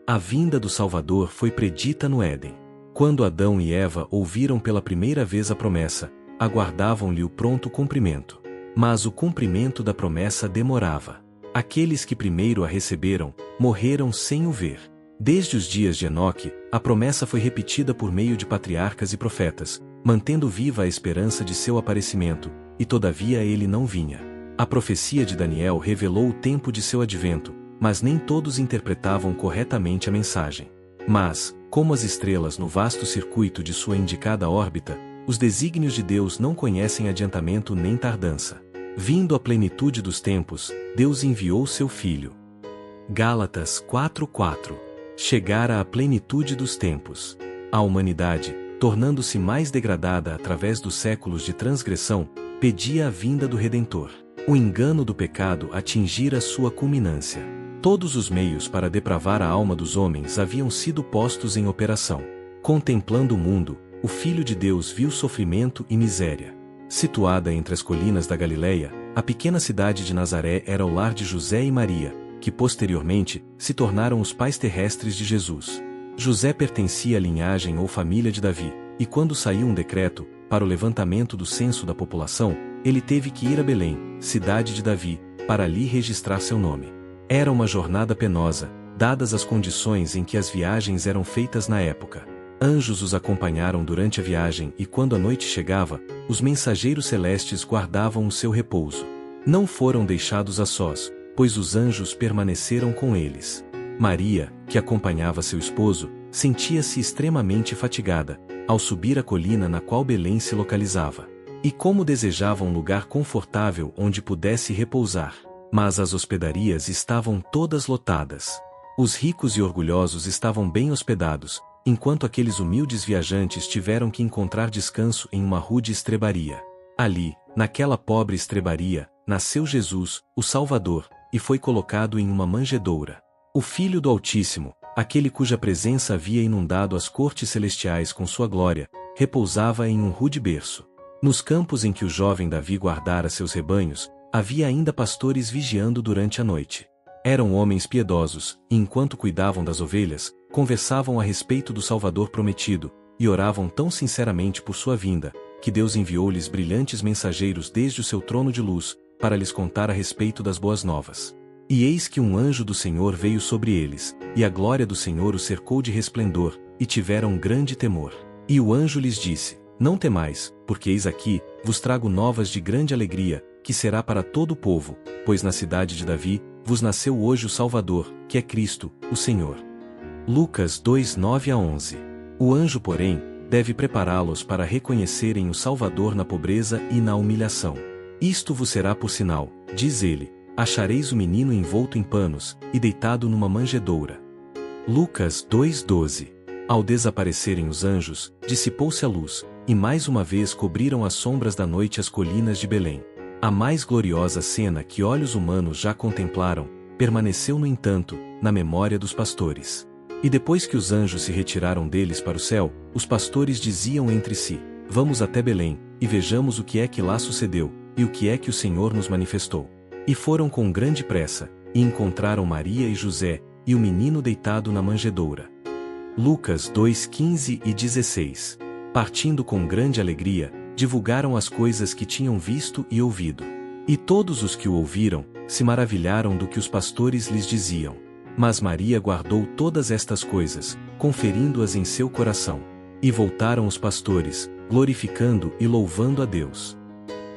A vinda do Salvador foi predita no Éden. Quando Adão e Eva ouviram pela primeira vez a promessa, aguardavam-lhe o pronto cumprimento. Mas o cumprimento da promessa demorava. Aqueles que primeiro a receberam, morreram sem o ver. Desde os dias de Enoque, a promessa foi repetida por meio de patriarcas e profetas, mantendo viva a esperança de seu aparecimento, e todavia ele não vinha. A profecia de Daniel revelou o tempo de seu advento, mas nem todos interpretavam corretamente a mensagem. Mas, como as estrelas no vasto circuito de sua indicada órbita, os desígnios de Deus não conhecem adiantamento nem tardança. Vindo a plenitude dos tempos, Deus enviou seu Filho. Gálatas 4:4. Chegara a plenitude dos tempos. A humanidade, tornando-se mais degradada através dos séculos de transgressão, pedia a vinda do Redentor. O engano do pecado atingira sua culminância. Todos os meios para depravar a alma dos homens haviam sido postos em operação. Contemplando o mundo, o Filho de Deus viu sofrimento e miséria. Situada entre as colinas da Galileia, a pequena cidade de Nazaré era o lar de José e Maria, que posteriormente se tornaram os pais terrestres de Jesus. José pertencia à linhagem ou família de Davi, e quando saiu um decreto para o levantamento do censo da população, ele teve que ir a Belém, cidade de Davi, para ali registrar seu nome. Era uma jornada penosa, dadas as condições em que as viagens eram feitas na época. Anjos os acompanharam durante a viagem e quando a noite chegava, os mensageiros celestes guardavam o seu repouso. Não foram deixados a sós, pois os anjos permaneceram com eles. Maria, que acompanhava seu esposo, sentia-se extremamente fatigada, ao subir a colina na qual Belém se localizava. E como desejava um lugar confortável onde pudesse repousar. Mas as hospedarias estavam todas lotadas. Os ricos e orgulhosos estavam bem hospedados, enquanto aqueles humildes viajantes tiveram que encontrar descanso em uma rude estrebaria. Ali, naquela pobre estrebaria, nasceu Jesus, o Salvador, e foi colocado em uma manjedoura. O Filho do Altíssimo, aquele cuja presença havia inundado as cortes celestiais com sua glória, repousava em um rude berço. Nos campos em que o jovem Davi guardara seus rebanhos, havia ainda pastores vigiando durante a noite. Eram homens piedosos, e enquanto cuidavam das ovelhas, conversavam a respeito do Salvador prometido, e oravam tão sinceramente por sua vinda, que Deus enviou-lhes brilhantes mensageiros desde o seu trono de luz, para lhes contar a respeito das boas novas. E eis que um anjo do Senhor veio sobre eles, e a glória do Senhor os cercou de resplendor, e tiveram grande temor. E o anjo lhes disse: Não temais, porque eis aqui, vos trago novas de grande alegria, que será para todo o povo, pois na cidade de Davi, vos nasceu hoje o Salvador, que é Cristo, o Senhor. Lucas 2:9-11. O anjo, porém, deve prepará-los para reconhecerem o Salvador na pobreza e na humilhação. Isto vos será por sinal, diz ele, achareis o menino envolto em panos, e deitado numa manjedoura. Lucas 2:12. Ao desaparecerem os anjos, dissipou-se a luz, e mais uma vez cobriram as sombras da noite as colinas de Belém. A mais gloriosa cena que olhos humanos já contemplaram, permaneceu no entanto, na memória dos pastores. E depois que os anjos se retiraram deles para o céu, os pastores diziam entre si: Vamos até Belém, e vejamos o que é que lá sucedeu, e o que é que o Senhor nos manifestou. E foram com grande pressa, e encontraram Maria e José, e o menino deitado na manjedoura. Lucas 2:15 e 16. Partindo com grande alegria, divulgaram as coisas que tinham visto e ouvido. E todos os que o ouviram, se maravilharam do que os pastores lhes diziam. Mas Maria guardou todas estas coisas, conferindo-as em seu coração. E voltaram os pastores, glorificando e louvando a Deus.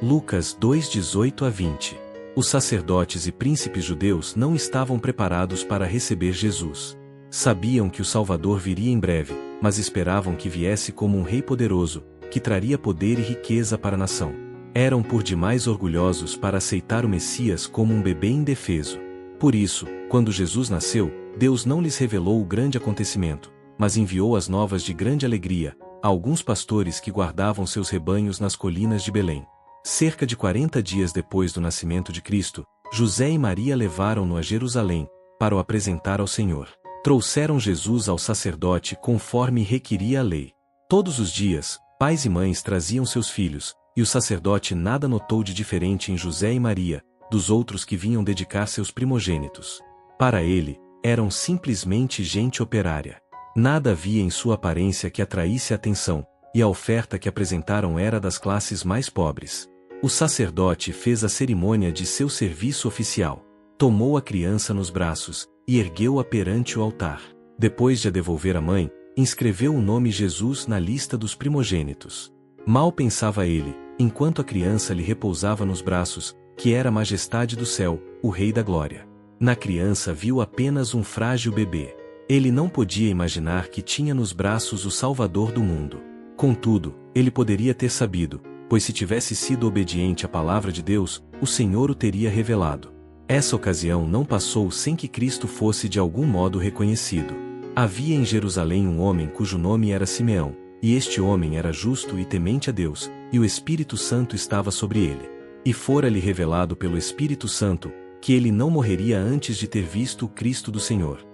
Lucas 2:18-20. Os sacerdotes e príncipes judeus não estavam preparados para receber Jesus. Sabiam que o Salvador viria em breve, mas esperavam que viesse como um rei poderoso, que traria poder e riqueza para a nação. Eram por demais orgulhosos para aceitar o Messias como um bebê indefeso. Por isso, quando Jesus nasceu, Deus não lhes revelou o grande acontecimento, mas enviou as novas de grande alegria a alguns pastores que guardavam seus rebanhos nas colinas de Belém. Cerca de 40 dias depois do nascimento de Cristo, José e Maria levaram-no a Jerusalém, para o apresentar ao Senhor. Trouxeram Jesus ao sacerdote conforme requeria a lei. Todos os dias, pais e mães traziam seus filhos, e o sacerdote nada notou de diferente em José e Maria, dos outros que vinham dedicar seus primogênitos. Para ele, eram simplesmente gente operária. Nada havia em sua aparência que atraísse a atenção, e a oferta que apresentaram era das classes mais pobres. O sacerdote fez a cerimônia de seu serviço oficial. Tomou a criança nos braços e ergueu-a perante o altar. Depois de a devolver à mãe, inscreveu o nome Jesus na lista dos primogênitos. Mal pensava ele, enquanto a criança lhe repousava nos braços, que era a majestade do céu, o Rei da Glória. Na criança viu apenas um frágil bebê. Ele não podia imaginar que tinha nos braços o Salvador do mundo. Contudo, ele poderia ter sabido, pois se tivesse sido obediente à palavra de Deus, o Senhor o teria revelado. Essa ocasião não passou sem que Cristo fosse de algum modo reconhecido. Havia em Jerusalém um homem cujo nome era Simeão, e este homem era justo e temente a Deus, e o Espírito Santo estava sobre ele. E fora-lhe revelado pelo Espírito Santo, que ele não morreria antes de ter visto o Cristo do Senhor.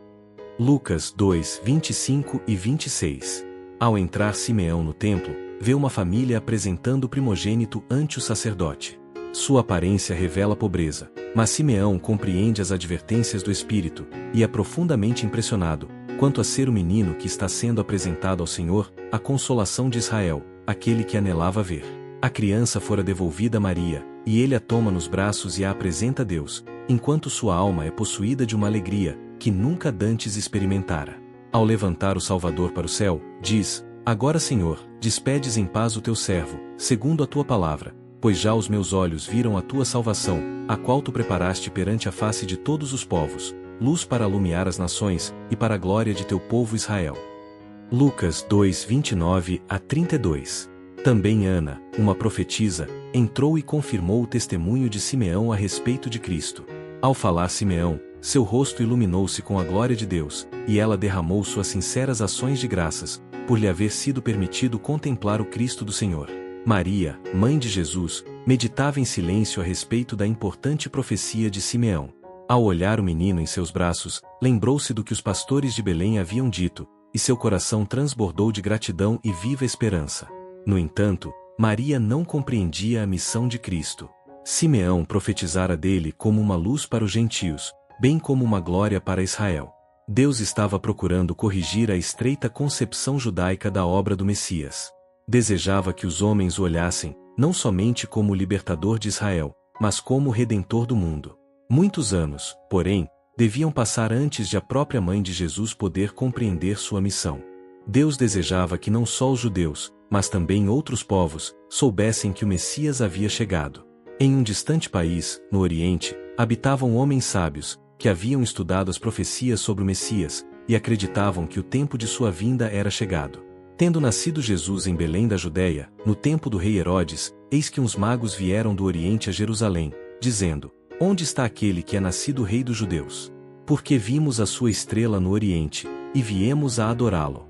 Lucas 2, 25 e 26. Ao entrar Simeão no templo, vê uma família apresentando o primogênito ante o sacerdote. Sua aparência revela pobreza, mas Simeão compreende as advertências do Espírito, e é profundamente impressionado, quanto a ser o menino que está sendo apresentado ao Senhor, a consolação de Israel, aquele que anelava ver. A criança fora devolvida a Maria, e ele a toma nos braços e a apresenta a Deus, enquanto sua alma é possuída de uma alegria, que nunca dantes experimentara. Ao levantar o Salvador para o céu, diz: Agora, Senhor, despedes em paz o teu servo, segundo a tua palavra, pois já os meus olhos viram a tua salvação, a qual tu preparaste perante a face de todos os povos, luz para alumiar as nações, e para a glória de teu povo Israel. Lucas 2, 29 a 32. Também Ana, uma profetisa, entrou e confirmou o testemunho de Simeão a respeito de Cristo. Ao falar Simeão, seu rosto iluminou-se com a glória de Deus, e ela derramou suas sinceras ações de graças, por lhe haver sido permitido contemplar o Cristo do Senhor. Maria, mãe de Jesus, meditava em silêncio a respeito da importante profecia de Simeão. Ao olhar o menino em seus braços, lembrou-se do que os pastores de Belém haviam dito, e seu coração transbordou de gratidão e viva esperança. No entanto, Maria não compreendia a missão de Cristo. Simeão profetizara dele como uma luz para os gentios, bem como uma glória para Israel. Deus estava procurando corrigir a estreita concepção judaica da obra do Messias. Desejava que os homens o olhassem, não somente como o libertador de Israel, mas como o redentor do mundo. Muitos anos, porém, deviam passar antes de a própria mãe de Jesus poder compreender sua missão. Deus desejava que não só os judeus, mas também outros povos, soubessem que o Messias havia chegado. Em um distante país, no Oriente, habitavam homens sábios, que haviam estudado as profecias sobre o Messias, e acreditavam que o tempo de sua vinda era chegado. Tendo nascido Jesus em Belém da Judéia, no tempo do rei Herodes, eis que uns magos vieram do Oriente a Jerusalém, dizendo: Onde está aquele que é nascido rei dos judeus? Porque vimos a sua estrela no Oriente, e viemos a adorá-lo.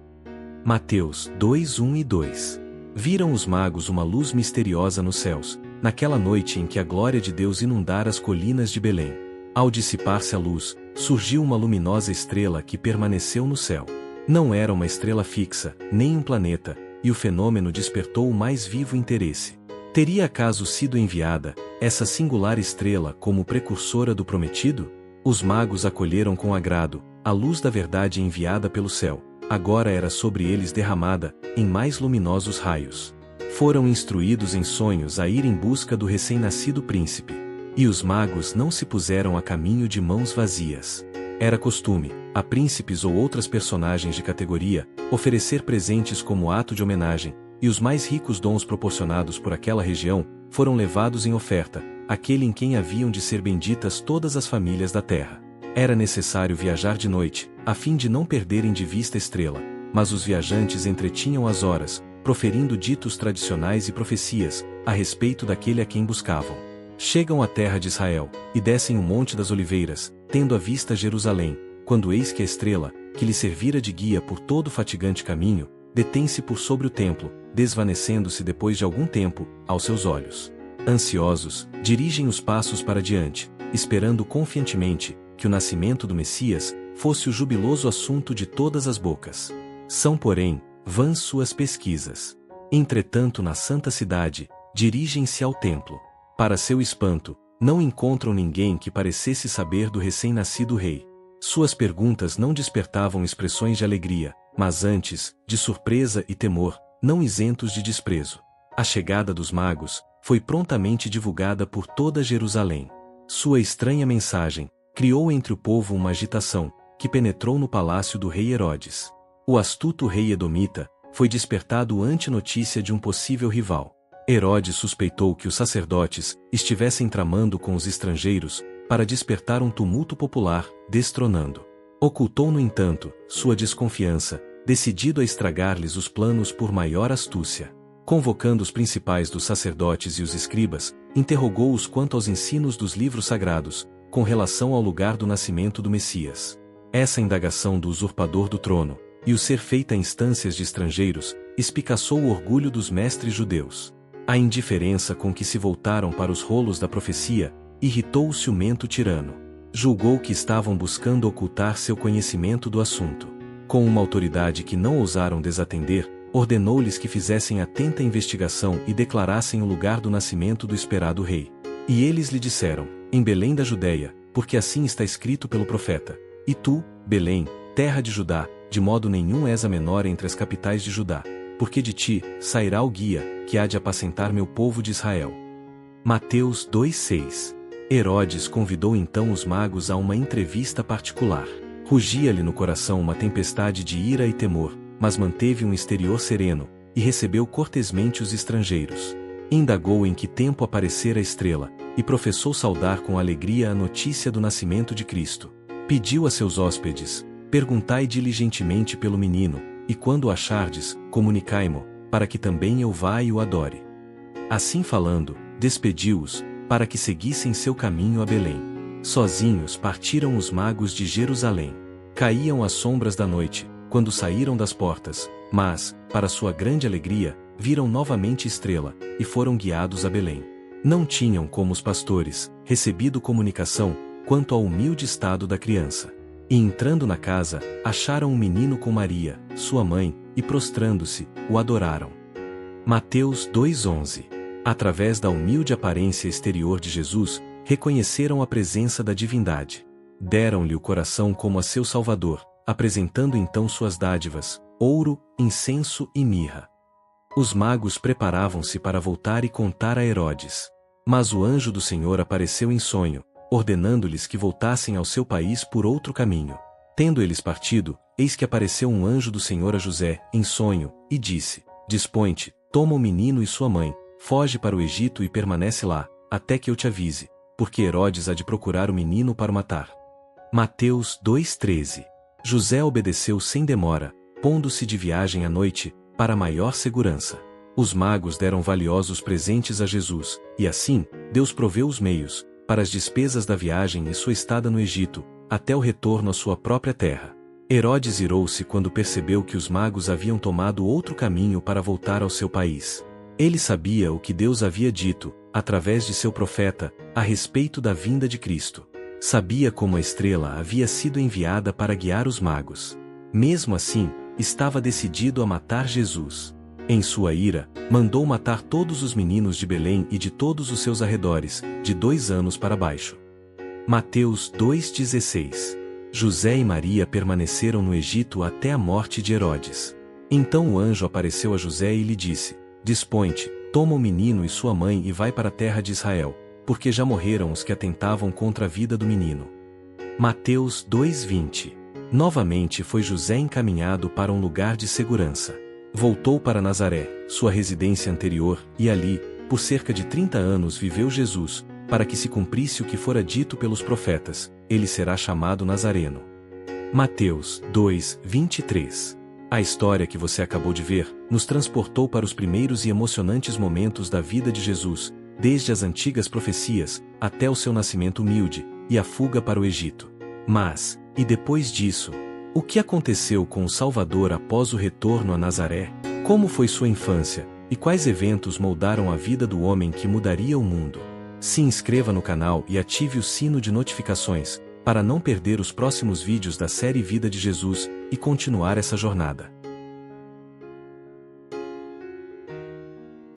Mateus 2, 1 e 2. Viram os magos uma luz misteriosa nos céus, naquela noite em que a glória de Deus inundara as colinas de Belém. Ao dissipar-se a luz, surgiu uma luminosa estrela que permaneceu no céu. Não era uma estrela fixa, nem um planeta, e o fenômeno despertou o mais vivo interesse. Teria acaso sido enviada, essa singular estrela como precursora do prometido? Os magos acolheram com agrado a luz da verdade enviada pelo céu. Agora era sobre eles derramada, em mais luminosos raios. Foram instruídos em sonhos a ir em busca do recém-nascido príncipe. E os magos não se puseram a caminho de mãos vazias. Era costume, a príncipes ou outras personagens de categoria, oferecer presentes como ato de homenagem, e os mais ricos dons proporcionados por aquela região, foram levados em oferta, àquele em quem haviam de ser benditas todas as famílias da terra. Era necessário viajar de noite, a fim de não perderem de vista a estrela, mas os viajantes entretinham as horas, proferindo ditos tradicionais e profecias, a respeito daquele a quem buscavam. Chegam à terra de Israel, e descem o Monte das Oliveiras, tendo à vista Jerusalém, quando eis que a estrela, que lhe servira de guia por todo o fatigante caminho, detém-se por sobre o templo, desvanecendo-se depois de algum tempo, aos seus olhos. Ansiosos, dirigem os passos para diante, esperando confiantemente, que o nascimento do Messias, fosse o jubiloso assunto de todas as bocas. São, porém, vãs suas pesquisas. Entretanto, na santa cidade, dirigem-se ao templo. Para seu espanto, não encontram ninguém que parecesse saber do recém-nascido rei. Suas perguntas não despertavam expressões de alegria, mas antes, de surpresa e temor, não isentos de desprezo. A chegada dos magos foi prontamente divulgada por toda Jerusalém. Sua estranha mensagem criou entre o povo uma agitação, que penetrou no palácio do rei Herodes. O astuto rei edomita foi despertado ante notícia de um possível rival. Herodes suspeitou que os sacerdotes estivessem tramando com os estrangeiros para despertar um tumulto popular, destronando. Ocultou, no entanto, sua desconfiança, decidido a estragar-lhes os planos por maior astúcia. Convocando os principais dos sacerdotes e os escribas, interrogou-os quanto aos ensinos dos livros sagrados, com relação ao lugar do nascimento do Messias. Essa indagação do usurpador do trono, e o ser feita a instâncias de estrangeiros, espicaçou o orgulho dos mestres judeus. A indiferença com que se voltaram para os rolos da profecia, irritou o ciumento tirano. Julgou que estavam buscando ocultar seu conhecimento do assunto. Com uma autoridade que não ousaram desatender, ordenou-lhes que fizessem atenta investigação e declarassem o lugar do nascimento do esperado rei. E eles lhe disseram: em Belém da Judeia, porque assim está escrito pelo profeta. E tu, Belém, terra de Judá, de modo nenhum és a menor entre as capitais de Judá, porque de ti sairá o guia, que há de apacentar meu povo de Israel. Mateus 2,6. Herodes convidou então os magos a uma entrevista particular. Rugia-lhe no coração uma tempestade de ira e temor, mas manteve um exterior sereno, e recebeu cortesmente os estrangeiros. Indagou em que tempo aparecera a estrela, e professou saudar com alegria a notícia do nascimento de Cristo. Pediu a seus hóspedes: perguntai diligentemente pelo menino, e quando o achardes, comunicai-mo, para que também eu vá e o adore. Assim falando, despediu-os, para que seguissem seu caminho a Belém. Sozinhos partiram os magos de Jerusalém. Caíam as sombras da noite, quando saíram das portas, mas, para sua grande alegria, viram novamente estrela, e foram guiados a Belém. Não tinham, como os pastores, recebido comunicação quanto ao humilde estado da criança. E entrando na casa, acharam um menino com Maria, sua mãe, e prostrando-se, o adoraram. Mateus 2,11. Através da humilde aparência exterior de Jesus, reconheceram a presença da divindade. Deram-lhe o coração como a seu Salvador, apresentando então suas dádivas, ouro, incenso e mirra. Os magos preparavam-se para voltar e contar a Herodes. Mas o anjo do Senhor apareceu em sonho, ordenando-lhes que voltassem ao seu país por outro caminho. Tendo eles partido, eis que apareceu um anjo do Senhor a José, em sonho, e disse: dispõe-te, toma o menino e sua mãe, foge para o Egito e permanece lá, até que eu te avise, porque Herodes há de procurar o menino para o matar. Mateus 2,13. José obedeceu sem demora, pondo-se de viagem à noite, para maior segurança. Os magos deram valiosos presentes a Jesus, e assim, Deus proveu os meios, para as despesas da viagem e sua estada no Egito, até o retorno à sua própria terra. Herodes irou-se quando percebeu que os magos haviam tomado outro caminho para voltar ao seu país. Ele sabia o que Deus havia dito, através de seu profeta, a respeito da vinda de Cristo. Sabia como a estrela havia sido enviada para guiar os magos. Mesmo assim, estava decidido a matar Jesus. Em sua ira, mandou matar todos os meninos de Belém e de todos os seus arredores, de 2 anos para baixo. Mateus 2,16. José e Maria permaneceram no Egito até a morte de Herodes. Então o anjo apareceu a José e lhe disse: dispõe-te, toma o menino e sua mãe e vai para a terra de Israel, porque já morreram os que atentavam contra a vida do menino. Mateus 2,20. Novamente foi José encaminhado para um lugar de segurança. Voltou para Nazaré, sua residência anterior, e ali, por cerca de 30 anos viveu Jesus, para que se cumprisse o que fora dito pelos profetas: ele será chamado Nazareno. Mateus 2,23. A história que você acabou de ver, nos transportou para os primeiros e emocionantes momentos da vida de Jesus, desde as antigas profecias, até o seu nascimento humilde, e a fuga para o Egito. Mas, e depois disso? O que aconteceu com o Salvador após o retorno a Nazaré? Como foi sua infância, e quais eventos moldaram a vida do homem que mudaria o mundo? Se inscreva no canal e ative o sino de notificações, para não perder os próximos vídeos da série Vida de Jesus, e continuar essa jornada.